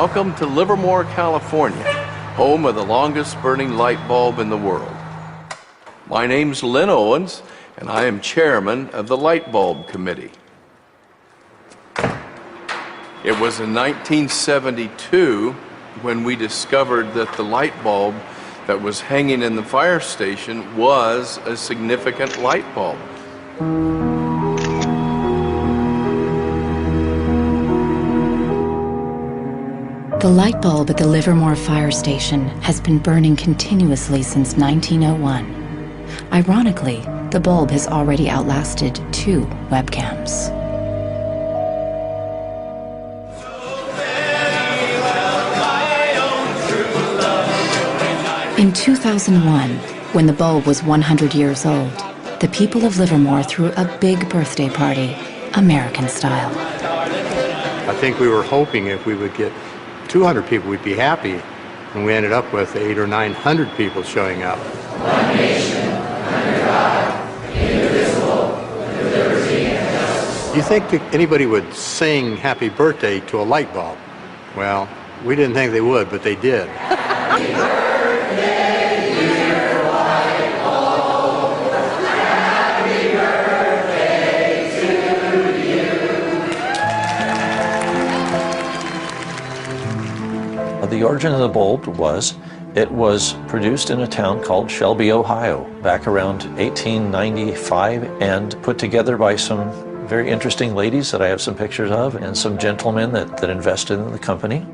Welcome to Livermore, California, home of the longest burning light bulb in the world. My name's Lynn Owens, and I am chairman of the Light Bulb Committee. It was in 1972 when we discovered that the light bulb that was hanging in the fire station was a significant light bulb. The light bulb at the Livermore fire station has been burning continuously since 1901. Ironically, the bulb has already outlasted 2 webcams. In 2001, when the bulb was 100 years old, the people of Livermore threw a big birthday party, American style. I think we were hoping if we would get 200 people, we'd be happy, and we ended up with 800 or 900 people showing up. One nation, under God, indivisible, with liberty and justice. Do you think that anybody would sing happy birthday to a light bulb? Well, we didn't think they would, but they did. Happy birthday, dear light bulb. Happy birthday to you. The origin of the bulb was, it was produced in a town called Shelby, Ohio, back around 1895, and put together by some very interesting ladies that I have some pictures of, and some gentlemen that invested in the company.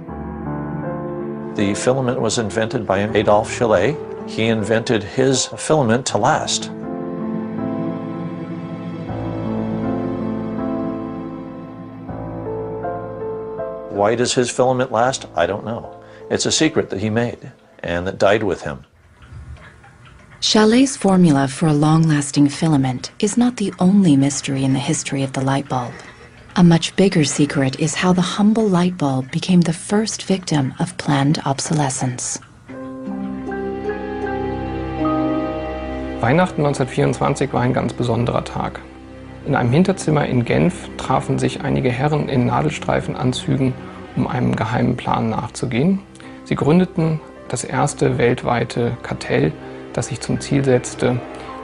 The filament was invented by Adolphe Chaillet. He invented his filament to last. Why does his filament last? I don't know. It's a secret that he made and that died with him. Chaillet's formula for a long-lasting filament is not the only mystery in the history of the light bulb. A much bigger secret is how the humble light bulb became the first victim of planned obsolescence. Weihnachten 1924 war ein ganz besonderer Tag. In einem Hinterzimmer in Genf trafen sich einige Herren in Nadelstreifenanzügen, um einem geheimen Plan nachzugehen. Sie gründeten das erste weltweite Kartell, das sich zum Ziel setzte,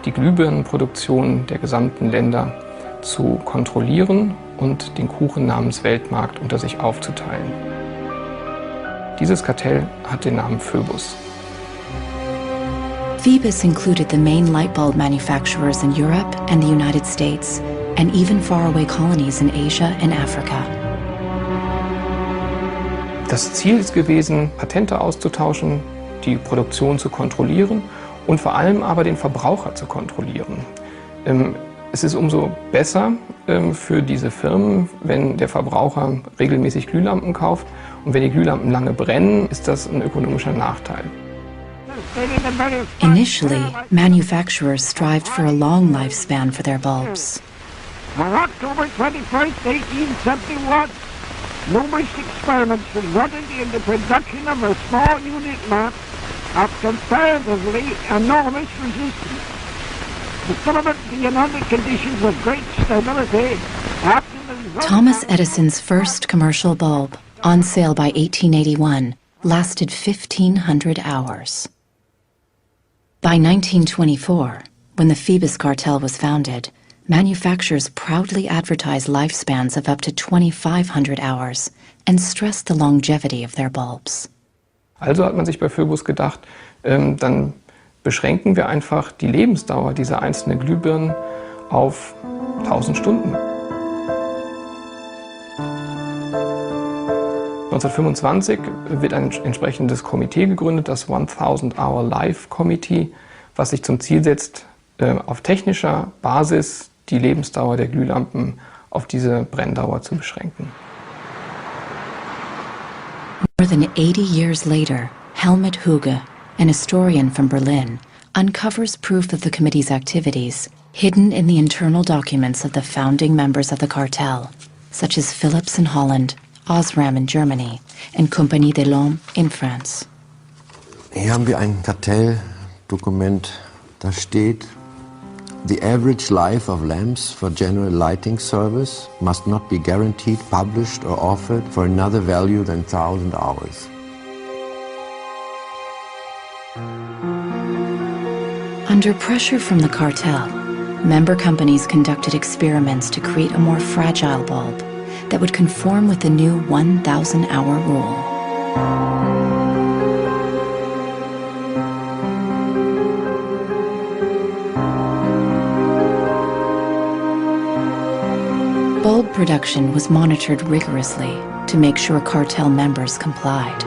die Glühbirnenproduktion der gesamten Länder zu kontrollieren und den Kuchen namens Weltmarkt unter sich aufzuteilen. Dieses Kartell hat den Namen Phoebus. Phoebus included the main light bulb manufacturers in Europe and the United States, and even faraway colonies in Asia and Africa. Das Ziel ist gewesen, Patente auszutauschen, die Produktion zu kontrollieren und vor allem aber den Verbraucher zu kontrollieren. Es ist umso besser für diese Firmen, wenn der Verbraucher regelmäßig Glühlampen kauft, und wenn die Glühlampen lange brennen, ist das ein ökonomischer Nachteil. Initially, manufacturers strived for a long lifespan for their bulbs. On October 21st, 1871, numerous experiments resulted in the production of a small unit lamp of comparatively enormous resistance. The filament being under conditions of great stability after the... Thomas Edison's first commercial bulb, on sale by 1881, lasted 1,500 hours. By 1924, when the Phoebus cartel was founded, manufacturers proudly advertised lifespans of up to 2,500 hours and stressed the longevity of their bulbs. Also hat man sich bei Phoebus gedacht, dann beschränken wir einfach die Lebensdauer dieser einzelnen Glühbirnen auf 1000 Stunden. 1925 wird ein entsprechendes Komitee gegründet, das 1000 Hour Life Committee, was sich zum Ziel setzt, auf technischer Basis die Lebensdauer der Glühlampen auf diese Brenndauer zu beschränken. More than 80 years later, Helmut Huge, an historian from Berlin, uncovers proof of the committee's activities hidden in the internal documents of the founding members of the cartel, such as Philips in Holland, Osram in Germany, and Compagnie des Lampes in France. Hier haben wir ein Kartelldokument, da steht: The average life of lamps for general lighting service must not be guaranteed, published or offered for another value than 1,000 hours. Under pressure from the cartel, member companies conducted experiments to create a more fragile bulb that would conform with the new 1,000-hour rule. Bulb production was monitored rigorously to make sure cartel members complied.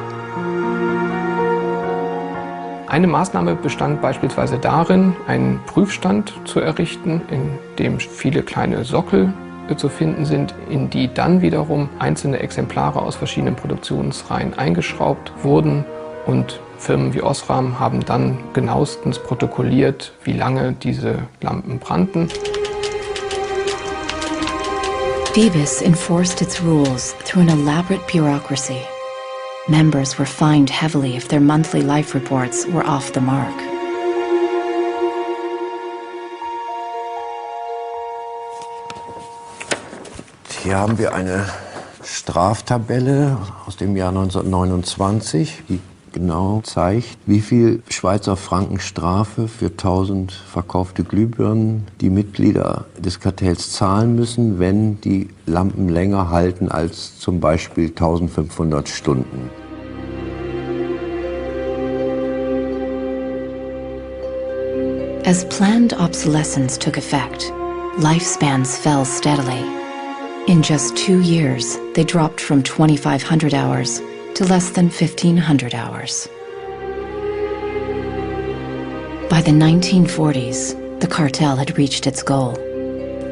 Eine Maßnahme bestand beispielsweise darin, einen Prüfstand zu errichten, in dem viele kleine Sockel zu finden sind, in die dann wiederum einzelne Exemplare aus verschiedenen Produktionsreihen eingeschraubt wurden, und Firmen wie Osram haben dann genauestens protokolliert, wie lange diese Lampen brannten. Phoebus enforced its rules through an elaborate bureaucracy. Members were fined heavily if their monthly life reports were off the mark. Hier haben wir eine Straftabelle aus dem Jahr 1929, die genau zeigt, wie viel Schweizer Franken Strafe für 1000 verkaufte Glühbirnen die Mitglieder des Kartells zahlen müssen, wenn die Lampen länger halten als zum Beispiel 1500 Stunden. As planned obsolescence took effect, lifespans fell steadily. In just 2 years, they dropped from 2,500 hours to less than 1,500 hours. By the 1940s, the cartel had reached its goal.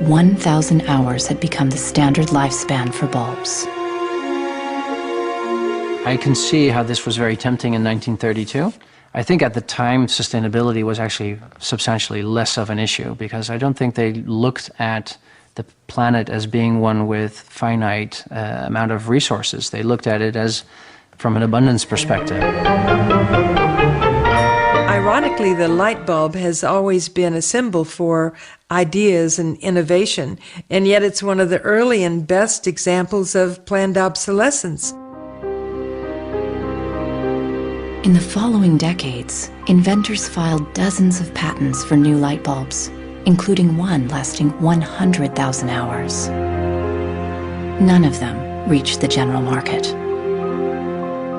1,000 hours had become the standard lifespan for bulbs. I can see how this was very tempting in 1932. I think at the time sustainability was actually substantially less of an issue, because I don't think they looked at the planet as being one with finite amount of resources. They looked at it as from an abundance perspective. Ironically, the light bulb has always been a symbol for ideas and innovation, and yet it's one of the early and best examples of planned obsolescence. In the following decades, inventors filed dozens of patents for new light bulbs, including one lasting 100,000 hours. None of them reached the general market.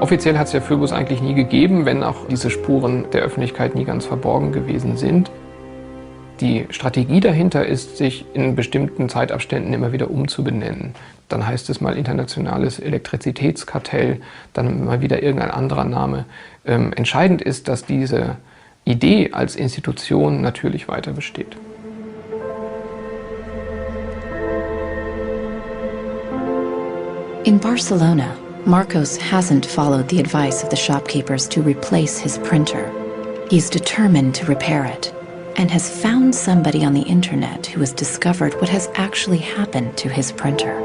Offiziell hat es ja Phoebus eigentlich nie gegeben, wenn auch diese Spuren der Öffentlichkeit nie ganz verborgen gewesen sind. Die Strategie dahinter ist, sich in bestimmten Zeitabständen immer wieder umzubenennen. Dann heißt es mal internationales Elektrizitätskartell, dann mal wieder irgendein anderer Name. Entscheidend ist, dass diese Idee als Institution natürlich weiter besteht. In Barcelona, Marcos hasn't followed the advice of the shopkeepers to replace his printer. He's determined to repair it, and has found somebody on the internet who has discovered what has actually happened to his printer.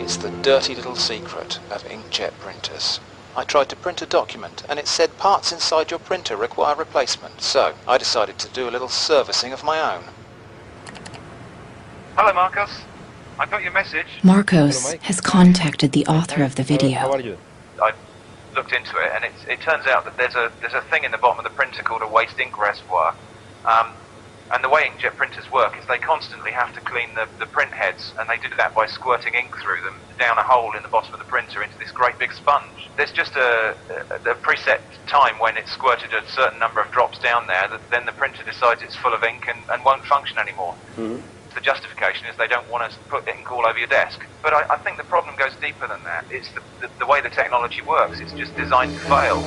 It's the dirty little secret of inkjet printers. I tried to print a document and it said parts inside your printer require replacement, so I decided to do a little servicing of my own. Hello, Marcos. I got your message. Marcos has contacted the author of the video. How are you? I looked into it, and it turns out that there's a thing in the bottom of the printer called a waste ink reservoir. And the way inkjet printers work is they constantly have to clean the print heads, and they do that by squirting ink through them down a hole in the bottom of the printer into this great big sponge. There's just a preset time when it's squirted a certain number of drops down there that then the printer decides it's full of ink and won't function anymore. Mm-hmm. The justification is they don't want to put ink all over your desk. But I think the problem goes deeper than that. It's the way the technology works. It's just designed to fail.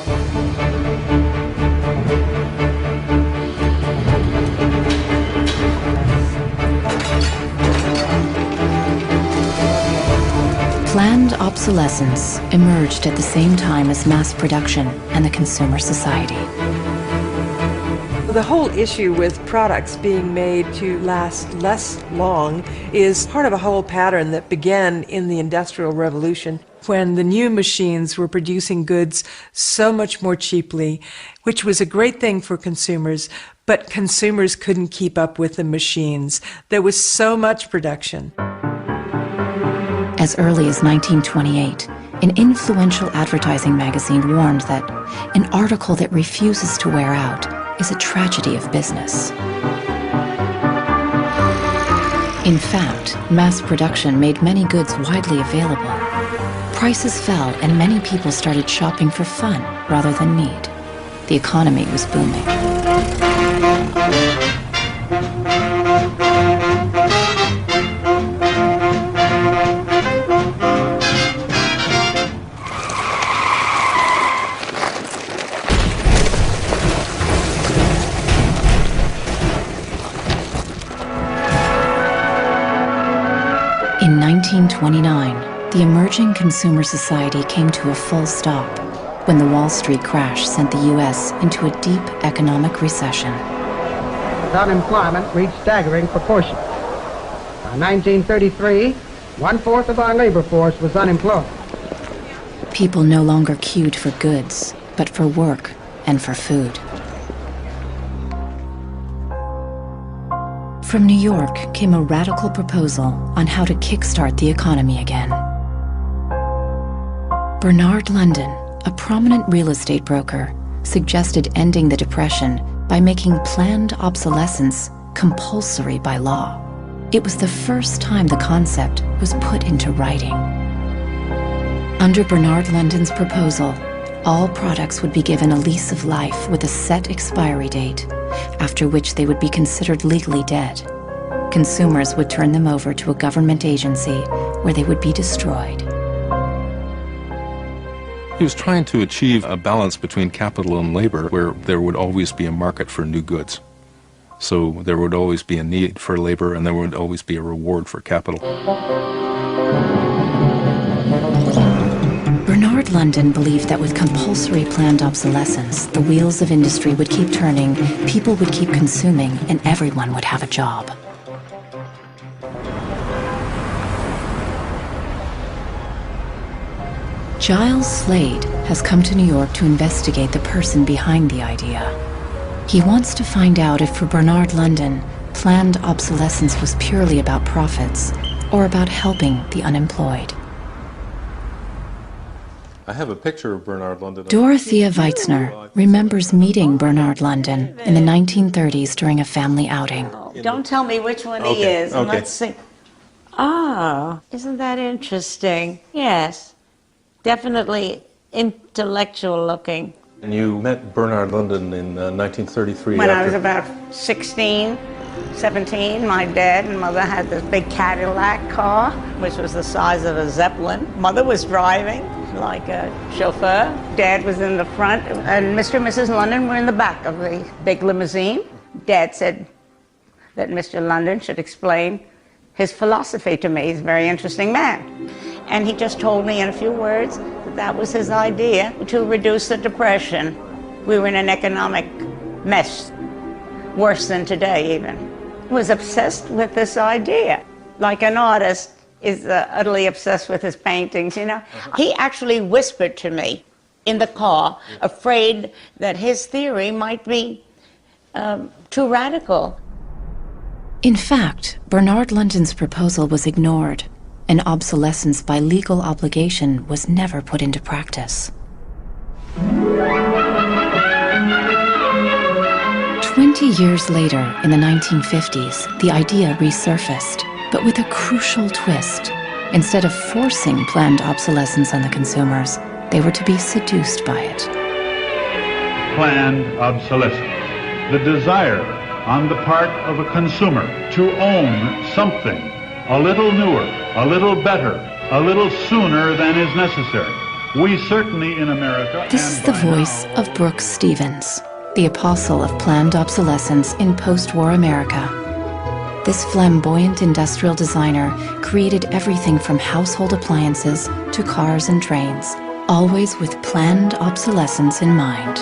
Planned obsolescence emerged at the same time as mass production and the consumer society. The whole issue with products being made to last less long is part of a whole pattern that began in the Industrial Revolution, when the new machines were producing goods so much more cheaply, which was a great thing for consumers, but but consumers couldn't keep up with the machines. There was so much production. As early as 1928, an influential advertising magazine warned that an article that refuses to wear out is a tragedy of business. In fact, mass production made many goods widely available. Prices fell and many people started shopping for fun rather than need. The economy was booming. In 1929, the emerging consumer society came to a full stop when the Wall Street crash sent the U.S. into a deep economic recession. Unemployment reached staggering proportions. By 1933, 1/4 of our labor force was unemployed. People no longer queued for goods, but for work and for food. From New York came a radical proposal on how to kickstart the economy again. Bernard London, a prominent real estate broker, suggested ending the Depression by making planned obsolescence compulsory by law. It was the first time the concept was put into writing. Under Bernard London's proposal, all products would be given a lease of life with a set expiry date, after which they would be considered legally dead. Consumers would turn them over to a government agency where they would be destroyed. He was trying to achieve a balance between capital and labor where there would always be a market for new goods. So there would always be a need for labor and there would always be a reward for capital. Bernard London believed that with compulsory planned obsolescence, the wheels of industry would keep turning, people would keep consuming, and everyone would have a job. Giles Slade has come to New York to investigate the person behind the idea. He wants to find out if for Bernard London, planned obsolescence was purely about profits or about helping the unemployed. I have a picture of Bernard London. Dorothea Weitzner remembers meeting Bernard London in the 1930s during a family outing. Don't tell me which one he is. Okay. Let's see. Oh, isn't that interesting? Yes. Definitely intellectual looking. And you met Bernard London in 1933. When I was about 16, 17, my dad and mother had this big Cadillac car, which was the size of a Zeppelin. Mother was driving like a chauffeur. Dad was in the front, and Mr. and Mrs. London were in the back of the big limousine. Dad said that Mr. London should explain his philosophy to me. He's a very interesting man. And he just told me in a few words that that was his idea to reduce the Depression. We were in an economic mess, worse than today even. He was obsessed with this idea. Like an artist is utterly obsessed with his paintings, you know. He actually whispered to me in the car, afraid that his theory might be too radical. In fact, Bernard London's proposal was ignored, and obsolescence by legal obligation was never put into practice. 20 years later, in the 1950s, the idea resurfaced, but with a crucial twist. Instead of forcing planned obsolescence on the consumers, they were to be seduced by it. Planned obsolescence. The desire on the part of a consumer to own something a little newer, a little better, a little sooner than is necessary. We certainly in America... This is the voice of Brooks Stevens, the apostle of planned obsolescence in post-war America. This flamboyant industrial designer created everything from household appliances to cars and trains, always with planned obsolescence in mind.